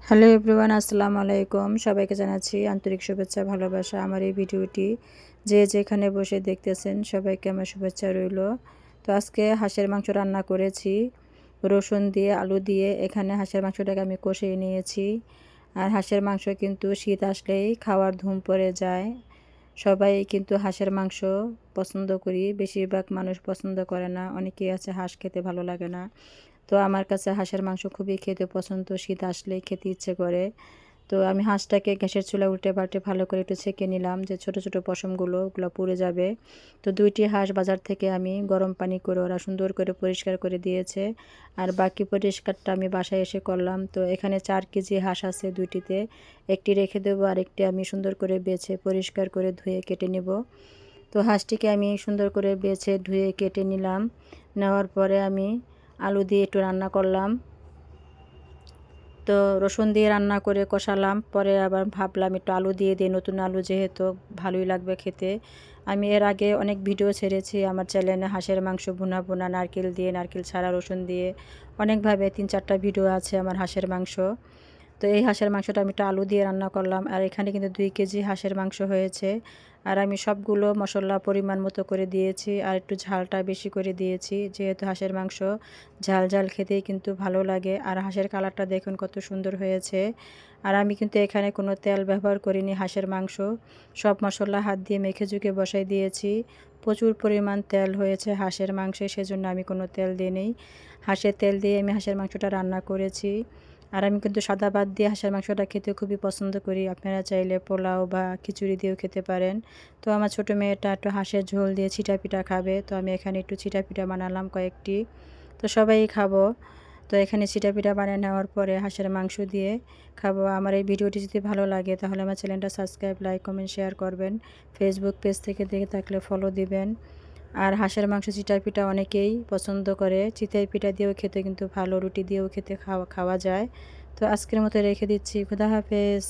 Hello everyone, আসসালামু আলাইকুম। সবাইকে জানাচ্ছি আন্তরিক শুভেচ্ছা ভালোবাসা। আমার এই ভিডিওটি যে যেখানে বসে দেখতেছেন সবাইকে আমার শুভেচ্ছা রইল। তো আজকে হাঁসের মাংস রান্না করেছি রসুন দিয়ে, আলু দিয়ে। এখানে হাঁসের মাংসটাকে আমি কষিয়ে নিয়েছি। আর হাঁসের মাংস কিন্তু শীত আসলেই খাওয়ার ধুম পড়ে যায়। সবাই কিন্তু হাঁসের মাংস পছন্দ করি, বেশিরভাগ মানুষ পছন্দ করে না। অনেকেই আছে হাঁস খেতে ভালো লাগে না। তো আমার কাছে হাঁসের মাংস খুবই খেতে পছন্দ, শীত আসলেই খেতে ইচ্ছে করে। তো আমি হাঁসটাকে গ্যাসের চুলায় উল্টে পাল্টে ভালো করে একটু ছেঁকে নিলাম, যে ছোট ছোট পশমগুলো ওগুলো পুড়ে যাবে। তো 2টি হাঁস বাজার থেকে আমি গরম পানি করে ওরা সুন্দর করে পরিষ্কার করে দিয়েছে। আর বাকি পরিষ্কারটা আমি বাসায় এসে করলাম। তো এখানে 4 কেজি হাঁস আছে 2টিতে। একটি রেখে দেবো, আরেকটি আমি সুন্দর করে বেছে পরিষ্কার করে ধুয়ে কেটে নেব। তো হাঁসটিকে আমি সুন্দর করে বেছে ধুয়ে কেটে নিলাম। নেওয়ার পরে আমি আলু দিয়ে একটু রান্না করলাম। তো রসুন দিয়ে রান্না করে কষালাম, পরে আবার ভাবলাম একটু আলু দিয়ে দিই, নতুন আলু যেহেতু ভালোই লাগবে খেতে। আমি এর আগে অনেক ভিডিও ছেড়েছি আমার চ্যানেলে, হাঁসের মাংস ভুনা ভুনা, নারকেল দিয়ে, নারকেল ছাড়া, রসুন দিয়ে, অনেকভাবে 3-4টা ভিডিও আছে আমার হাঁসের মাংস। তো এই হাঁসের মাংসটা আমি একটু আলু দিয়ে রান্না করলাম। আর এখানে কিন্তু 2 কেজি হাঁসের মাংস হয়েছে। আর আমি সবগুলো মশলা পরিমাণ মতো করে দিয়েছি, আর একটু ঝালটা বেশি করে দিয়েছি, যেহেতু হাঁসের মাংস ঝাল ঝাল খেতেই কিন্তু ভালো লাগে। আর হাঁসের কালারটা দেখুন কত সুন্দর হয়েছে। আর আমি কিন্তু এখানে কোনো তেল ব্যবহার করিনি। হাঁসের মাংস সব মশলা হাত দিয়ে মেখে ঝুঁকে বসাই দিয়েছি। প্রচুর পরিমাণ তেল হয়েছে হাঁসের মাংসে, সেজন্য আমি কোনো তেল দিইনি। হাঁসের তেল দিয়ে আমি হাঁসের মাংসটা রান্না করেছি। আর আমি কিন্তু সাদা ভাত দিয়ে হাঁসের মাংসটা খেতে খুবই পছন্দ করি। আপনারা চাইলে পোলাও বা খিচুড়ি দিয়েও খেতে পারেন। তো আমার ছোটো মেয়েটা একটু হাঁসের ঝোল দিয়ে ছিটা পিঠা খাবে, তো আমি এখানে একটু ছিটা পিঠা বানালাম কয়েকটি। তো সবাই খাবো। তো এখানে ছিটা পিঠা বানিয়ে নেওয়ার পরে হাঁসের মাংস দিয়ে খাবো। আমার এই ভিডিওটি যদি ভালো লাগে তাহলে আমার চ্যানেলটা সাবস্ক্রাইব, লাইক, কমেন্ট, শেয়ার করবেন। ফেসবুক পেজ থেকে দেখে থাকলে ফলো দিবেন। আর হাঁসের মাংস চিতই পিঠা অনেকেই পছন্দ করে। চিতই পিঠা দিয়েও খেতে কিন্তু ভালো, রুটি দিয়েও খেতে খাওয়া যায়। তো আজকের মতো রেখে দিচ্ছি। খুদা হাফেজ।